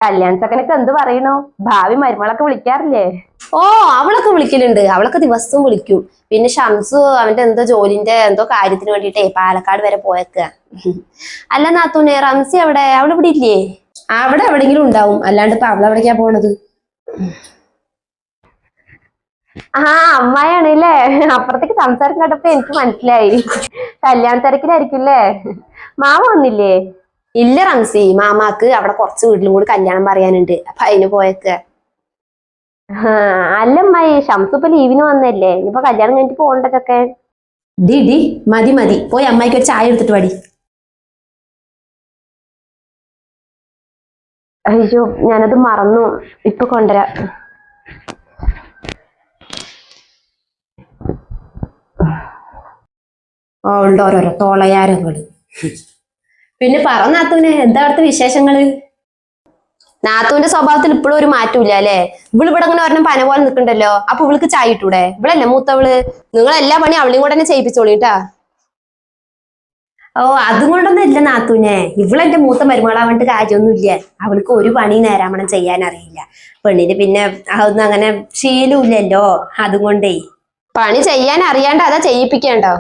കല്യാണച്ചക്കനൊക്കെ എന്ത് പറയണു? ഭാവി മരുമകളൊക്കെ വിളിക്കാറില്ലേ? ഓ, അവളൊക്കെ വിളിക്കലുണ്ട്. അവളൊക്കെ ദിവസവും വിളിക്കും. പിന്നെ ഷംസു അവന്റെ എന്തോ ജോലിന്റെ എന്തോ കാര്യത്തിന് വേണ്ടിട്ടേ പാലക്കാട് വരെ പോയേക്ക. അല്ല നാത്തൂനെ, റംസി അവിടെ ഇവിടെ ഇല്ലേ? അവിടെ എവിടെങ്കിലും ഉണ്ടാവും, അല്ലാണ്ട് ഇപ്പൊ അവളെവിടേക്കാ പോണത്? ആ, അമ്മായാണല്ലേ. അപ്പുറത്തേക്ക് സംസാരം കേട്ടപ്പോ എനിക്ക് മനസ്സിലായി. കല്യാണ തിരക്കിലായിരിക്കുംല്ലേ. മാമ വന്നില്ലേ? ഇല്ല റംസി, മാമാക്ക് അവിടെ കുറച്ച് വീട്ടിലും കൂടി കല്യാണം പറയാനുണ്ട്, അപ്പൊ അതിന് പോയേക്ക. അല്ല അമ്മായി, ഷംസു ഇപ്പൊ ലീവിന് വന്നല്ലേ, ഇനിയിപ്പൊ കല്യാണം കഴിഞ്ഞിട്ട് പോകണ്ടതൊക്കെ. ഡി മതി മതി, പോയി അമ്മായിക്ക് ഒരു ചായ എടുത്തിട്ട് പാടി. അയ്യോ, ഞാനത് മറന്നു. ഇപ്പൊ കൊണ്ടുവരാം. ഉണ്ട് ഓരോരോ തോളയാരങ്ങള്. പിന്നെ പറ നാത്തൂനെ, എന്താ അവിടുത്തെ വിശേഷങ്ങള്? നാത്തൂന്റെ സ്വഭാവത്തിൽ ഇപ്പോഴും ഒരു മാറ്റമില്ല അല്ലെ? ഇവിടെ അങ്ങനെ ഒരെണ്ണം പന പോലെ നിൽക്കണ്ടല്ലോ. അപ്പൊ ഇവൾക്ക് ചായ ഇട്ടൂടെ? ഇവളല്ലേ മൂത്തവള്. നിങ്ങൾ എല്ലാ പണി അവളെയും കൂടെ തന്നെ ചെയ്യിപ്പിച്ചോളിട്ടാ. ഓ, അതുകൊണ്ടൊന്നും ഇല്ല നാത്തൂനെ, ഇവളെന്റെ മൂത്ത മരുമകളാവണ്ട് കാര്യമൊന്നും ഇല്ല. അവൾക്ക് ഒരു പണി നേരാമണം ചെയ്യാൻ അറിയില്ല. പെണ്ണിന് പിന്നെ അതൊന്നും അങ്ങനെ ശീലമില്ലല്ലോ. അതുകൊണ്ടേ പണി ചെയ്യാൻ അറിയാണ്ട് അതാ ചെയ്യിപ്പിക്കണ്ടോ.